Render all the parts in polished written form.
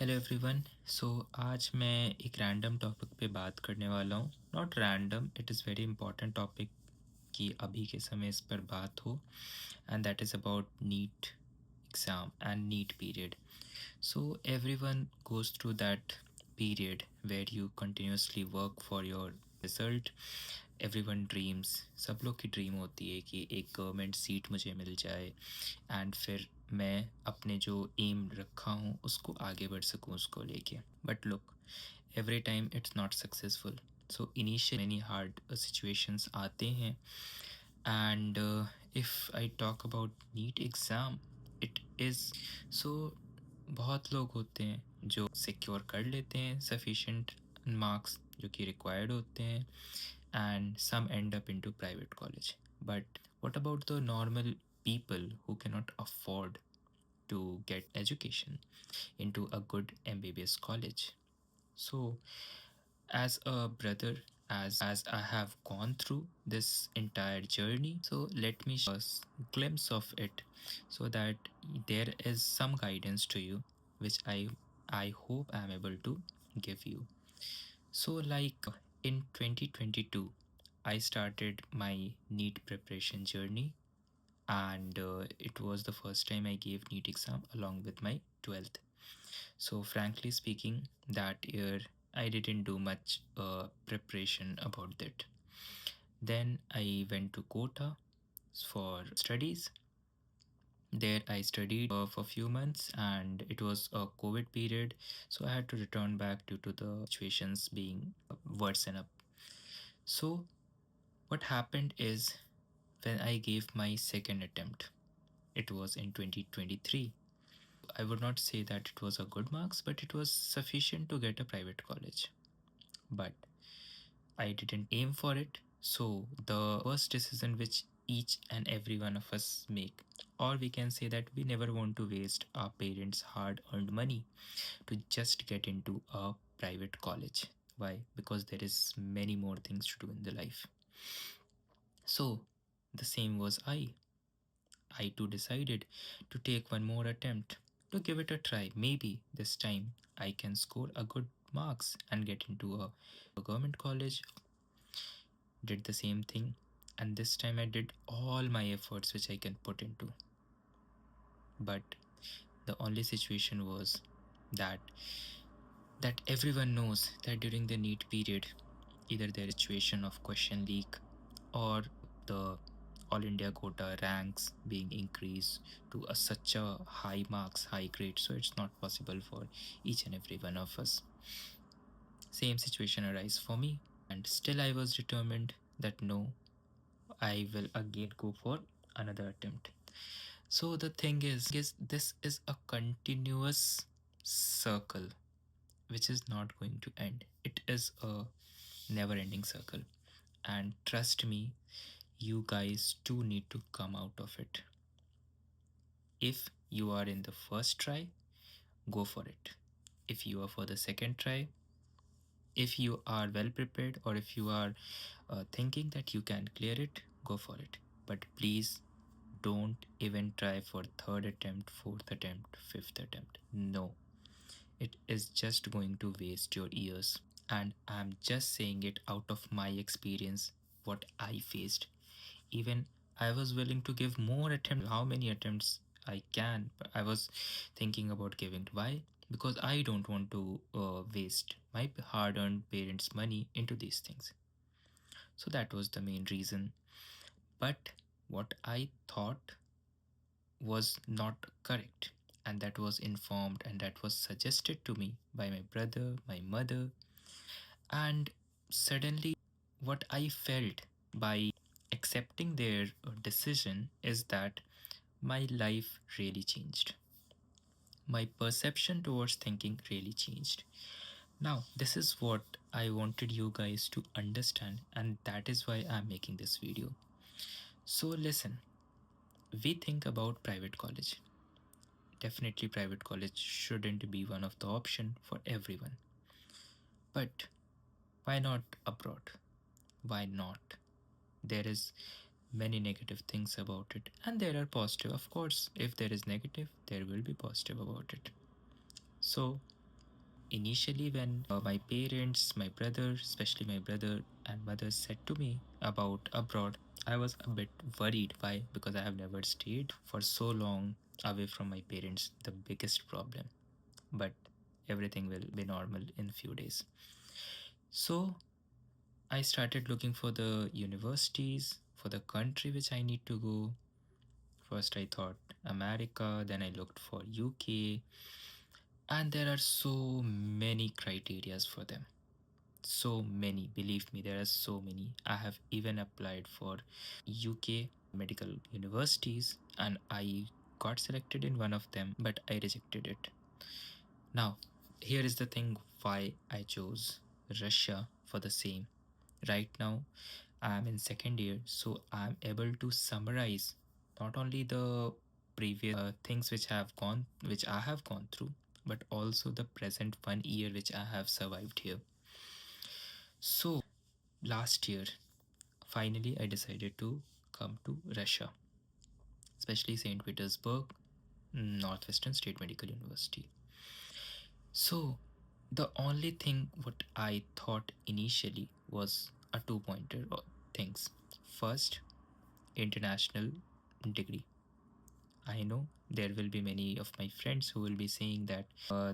Hello everyone. आज मैं एक रैंडम टॉपिक पे बात करने वाला हूँ। Not random, it is very important topic कि अभी के समय इस पर बात हो, and that is about NEET exam and NEET period. So everyone goes through that period where you continuously work for your result. Everyone dreams, सब लोग की ड्रीम होती है कि एक गवर्नमेंट सीट मुझे मिल जाए एंड फिर मैं अपने जो एम रखा हूँ उसको आगे बढ़ सकूँ उसको लेके. But look, every time it's not successful. So initial many hard situations आते हैं. And if I talk about NEET exam, it is so बहुत लोग होते हैं जो सिक्योर कर लेते हैं सफिशेंट मार्क्स जो कि रिक्वायर्ड होते हैं, and some end up into private college. But what about the normal people who cannot afford to get education into a good MBBS college? So as a brother, as I have gone through this entire journey, so let me show a glimpse of it so that there is some guidance to you, which I hope I am able to give you. So like in 2022, I started my NEET preparation journey, and it was the first time I gave NEET exam along with my 12th. So frankly speaking, that year I didn't do much preparation about that. Then I went to Kota for studies. There I studied for a few months, and it was a COVID period, so I had to return back due to the situations being worsen up. So what happened is, when I gave my second attempt, it was in 2023. I would not say that it was a good marks, but it was sufficient to get a private college. But I didn't aim for it. So the worst decision which each and every one of us make, or we can say that we never want to waste our parents' hard-earned money to just get into a private college. Why? Because there is many more things to do in the life. So the same was I. I too decided to take one more attempt to give it a try. Maybe this time I can score a good marks and get into a government college. Did the same thing, and this time I did all my efforts which I can put into. But the only situation was that everyone knows that during the NEET period, either there is a situation of question leak or the all India quota ranks being increased to such a high marks, high grade, so it's not possible for each and every one of us. Same situation arise for me, and still I was determined that no, I will again go for another attempt. So the thing is this is a continuous circle which is not going to end. It is a never ending circle, and trust me, you guys too need to come out of it. If you are in the first try, go for it. If you are for the second try, if you are well prepared, or if you are thinking that you can clear it, go for it. But please don't even try for third attempt, fourth attempt, fifth attempt. No, it is just going to waste your years. And I'm just saying it out of my experience, what I faced. Even I was willing to give more attempts, how many attempts I can. But I was thinking about giving. Why? Because I don't want to waste my hard-earned parents' money into these things. So that was the main reason. But what I thought was not correct, and that was informed and that was suggested to me by my brother, my mother, and suddenly what I felt by accepting their decision is that my life really changed. My perception towards thinking really changed. Now, this is what I wanted you guys to understand, and that is why I'm making this video. So listen, we think about private college. Definitely private college shouldn't be one of the option for everyone. But why not abroad? Why not? There is many negative things about it, and there are positive. Of course, if there is negative, there will be positive about it. So initially, when my parents, my brother, especially my brother and mother, said to me about abroad, I was a bit worried. Why? Because I have never stayed for so long away from my parents, the biggest problem. But everything will be normal in few days. So I started looking for the universities, for the country which I need to go. First I thought America, then I looked for UK, and there are so many criterias for them. So many, believe me, there are so many. I have even applied for UK medical universities and I got selected in one of them, but I rejected it. Now, here is the thing why I chose Russia for the same. Right now, I'm in second year, so I'm able to summarize not only the previous things which I have gone through, but also the present 1 year which I have survived here. So last year, finally, I decided to come to Russia, especially St. Petersburg, Northwestern State Medical University. So the only thing what I thought initially was a two-pointer things. First, international degree. I know there will be many of my friends who will be saying that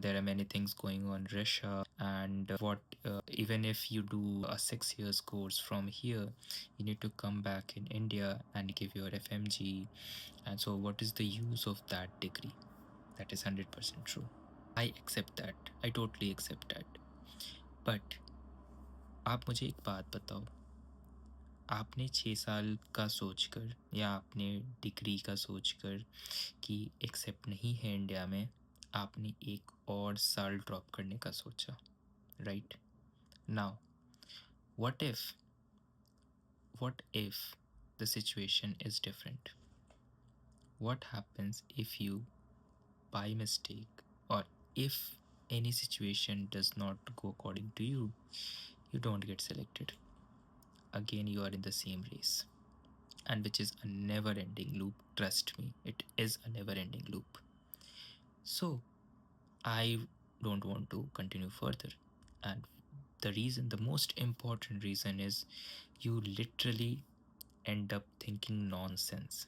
there are many things going on Russia, and what even if you do a 6 years course from here, you need to come back in India and give your FMG. And so, what is the use of that degree? That is 100% true. I accept that. I totally accept that. But आप मुझे एक बात बताओ, आपने 6 साल का सोचकर या आपने डिग्री का सोचकर कि एक्सेप्ट नहीं है इंडिया में, आपने एक और साल ड्रॉप करने का सोचा, right? Now what if what if the situation is different? What happens if you by mistake और if any situation does not go according to you, you don't get selected. Again, you are in the same race, and which is a never ending loop. Trust me, it is a never ending loop. So, I don't want to continue further. And the reason, the most important reason is you literally end up thinking nonsense.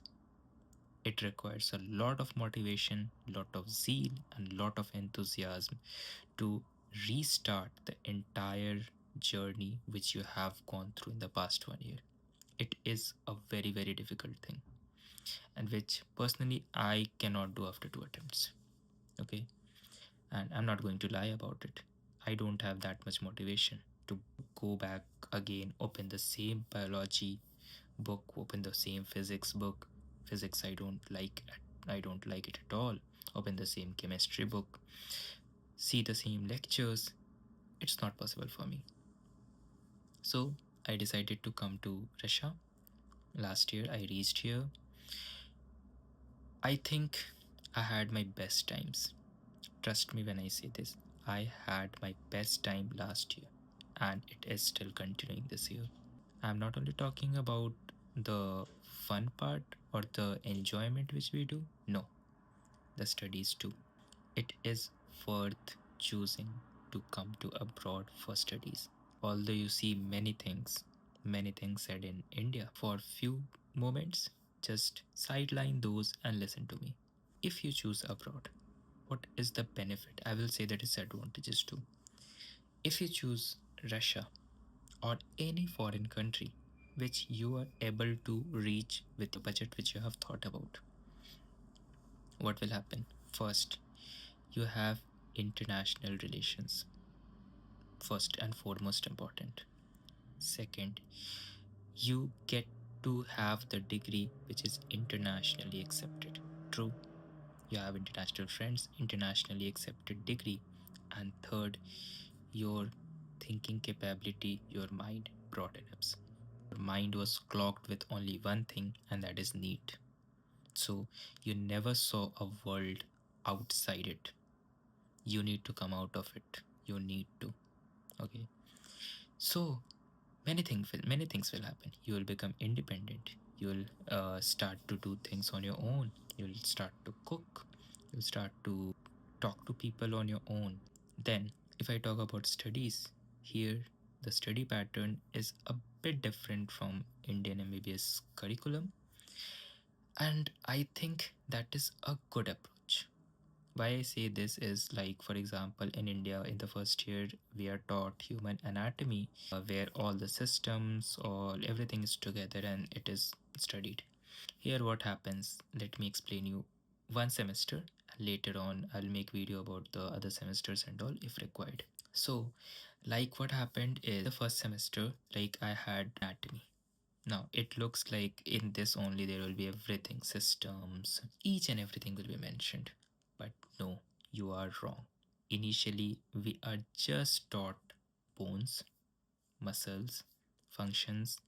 It requires a lot of motivation, lot of zeal, and lot of enthusiasm to restart the entire journey which you have gone through in the past 1 year. It is a very, very difficult thing, and which personally I cannot do after 2 attempts. Okay, and I'm not going to lie about it. I don't have that much motivation to go back again, open the same biology book, open the same physics book. Physics I don't like it at all. Open the same chemistry book, see the same lectures. It's not possible for me. So I decided to come to Russia. Last year I reached here. I think I had my best times. Trust me when I say this. I had my best time last year, and it is still continuing this year. I'm not only talking about the fun part or the enjoyment which we do, no, the studies too. It is worth choosing to come to abroad for studies. Although you see many things said in India, for few moments, just sideline those and listen to me. If you choose abroad, what is the benefit? I will say the disadvantages too. If you choose Russia or any foreign country which you are able to reach with the budget which you have thought about, what will happen? First, you have international relations, first and foremost important. Second, you get to have the degree which is internationally accepted. True, you have international friends, internationally accepted degree. And third, your thinking capability, your mind broadens. Your mind was clogged with only one thing, and that is NEET. So you never saw a world outside it. You need to come out of it. You need to. Okay. So many things will happen. You will become independent. You will start to do things on your own. You will start to cook. You'll start to talk to people on your own. Then If I talk about studies, here the study pattern is a bit different from Indian MBBS curriculum, and I think that is a good approach. Why I say this is, like, for example, in India, in the first year, we are taught human anatomy, where all the systems, all everything is together and it is studied. Here, what happens? Let me explain you one semester. Later on, I'll make video about the other semesters and all if required. So, like, what happened is the first semester, like, I had anatomy. Now, it looks like in this only there will be everything, systems, each and everything will be mentioned. But no, you are wrong. Initially, we are just taught bones, muscles, functions.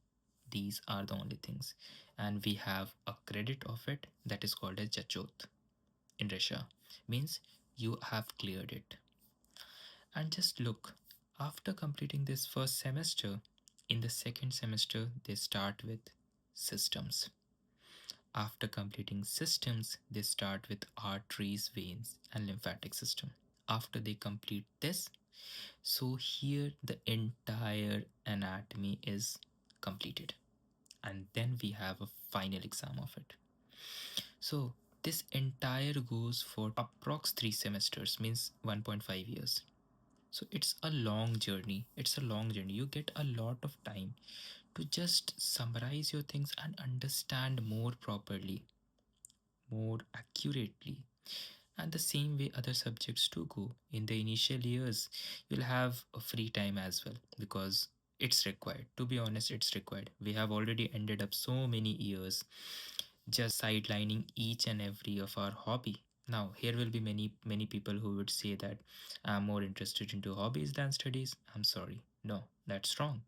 These are the only things. And we have a credit of it that is called as Jachot in Russia. Means you have cleared it. And just look, after completing this first semester, in the second semester, they start with systems. After completing systems, they start with arteries, veins, and lymphatic system. After they complete this, so here the entire anatomy is completed. And then we have a final exam of it. So this entire goes for approx 3 semesters, means 1.5 years. So it's a long journey. It's a long journey. You get a lot of time to just summarize your things and understand more properly, more accurately. And the same way other subjects do go. In the initial years, you'll have a free time as well because it's required. To be honest, it's required. We have already ended up so many years just sidelining each and every of our hobby. Now, here will be many people who would say that I'm more interested into hobbies than studies. I'm sorry. No, that's wrong.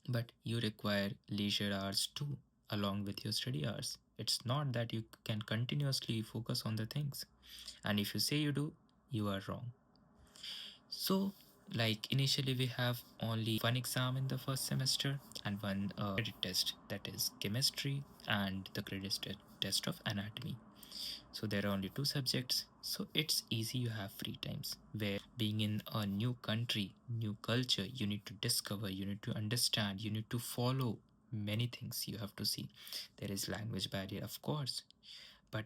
But you require leisure hours too, along with your study hours. It's not that you can continuously focus on the things. And if you say you do, you are wrong. So, like, initially, we have only one exam in the first semester and one credit test, that is chemistry, and the test of anatomy. So there are only two subjects. So it's easy, you have free times. Where being in a new country, new culture, you need to discover, you need to understand, you need to follow many things you have to see. There is language barrier, of course, but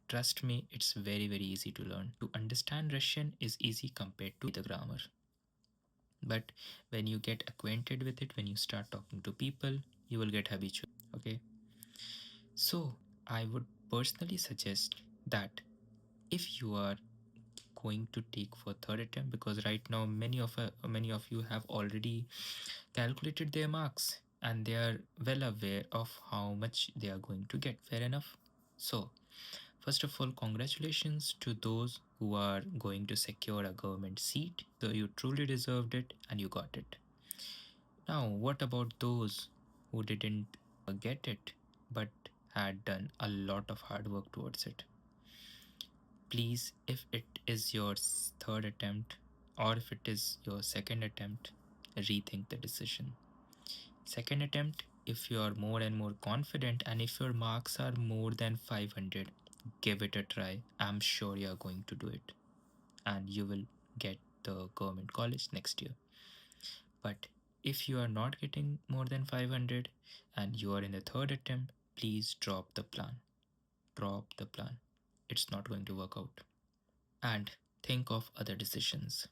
trust me, it's very easy to learn. To understand Russian is easy compared to the grammar. But when you get acquainted with it, when you start talking to people, you will get habitual. Okay. So I would personally suggest that if you are going to take for third attempt, because right now many of you have already calculated their marks and they are well aware of how much they are going to get. Fair enough. So first of all, congratulations to those who are going to secure a government seat. So you truly deserved it and you got it. Now, what about those who didn't get it but had done a lot of hard work towards it? Please, if it is your third attempt or if it is your second attempt, rethink the decision. Second attempt, if you are more and more confident and if your marks are more than 500, give it a try. I'm sure you are going to do it and you will get the government college next year. But if you are not getting more than 500 and you are in the third attempt, please drop the plan. Drop the plan. It's not going to work out. And think of other decisions.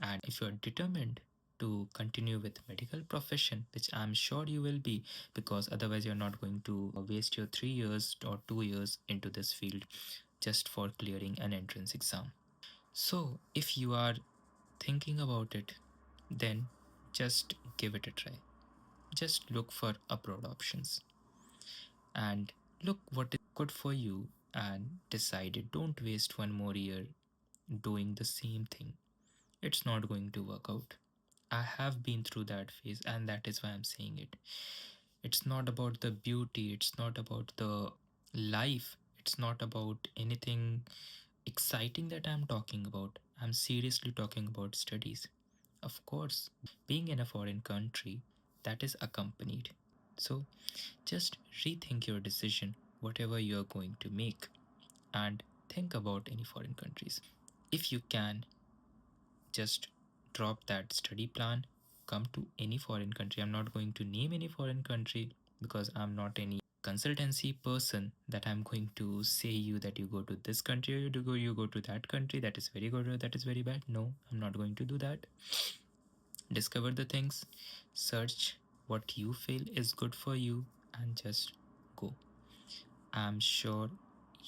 And if you are determined to continue with medical profession, which I'm sure you will be, because otherwise you're not going to waste your 3 years or 2 years into this field just for clearing an entrance exam. So if you are thinking about it, then just give it a try. Just look for abroad options and look what is good for you and decide it. Don't waste one more year doing the same thing. It's not going to work out. I have been through that phase, and that is why I'm saying it. It's not about the beauty, it's not about the life, it's not about anything exciting that I'm talking about. I'm seriously talking about studies. Of course, being in a foreign country, that is accompanied. So just rethink your decision, whatever you're going to make, and think about any foreign countries. If you can, just drop that study plan, come to any foreign country. I'm not going to name any foreign country because I'm not any consultancy person that I'm going to say you that you go to this country or you go to that country, that is very good or that is very bad. No, I'm not going to do that. Discover the things, search what you feel is good for you, and just go. I'm sure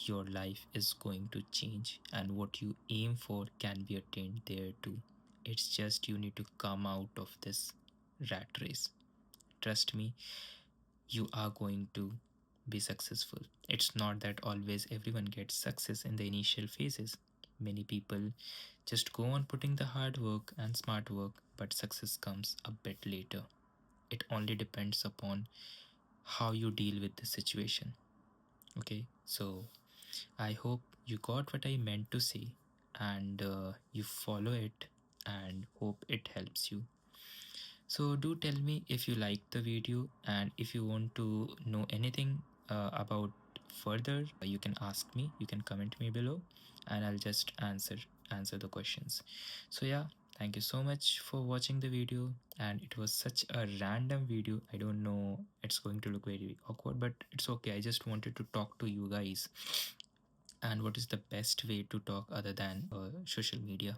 your life is going to change, and what you aim for can be attained there too. It's just you need to come out of this rat race. Trust me, you are going to be successful. It's not that always everyone gets success in the initial phases. Many people just go on putting the hard work and smart work, but success comes a bit later. It only depends upon how you deal with the situation. Okay, so I hope you got what I meant to say, and you follow it, and hope it helps you. So do tell me if you like the video, and if you want to know anything about further, you can ask me, you can comment me below, and I'll just answer the questions. So yeah, thank you so much for watching the video, and it was such a random video. I don't know, it's going to look very awkward, but it's okay. I just wanted to talk to you guys, and what is the best way to talk other than social media.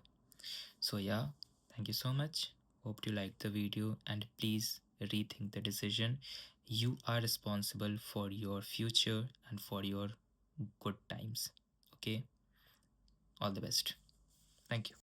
So yeah, thank you so much. Hope you liked the video, and please rethink the decision. You are responsible for your future and for your good times. Okay, all the best. Thank you.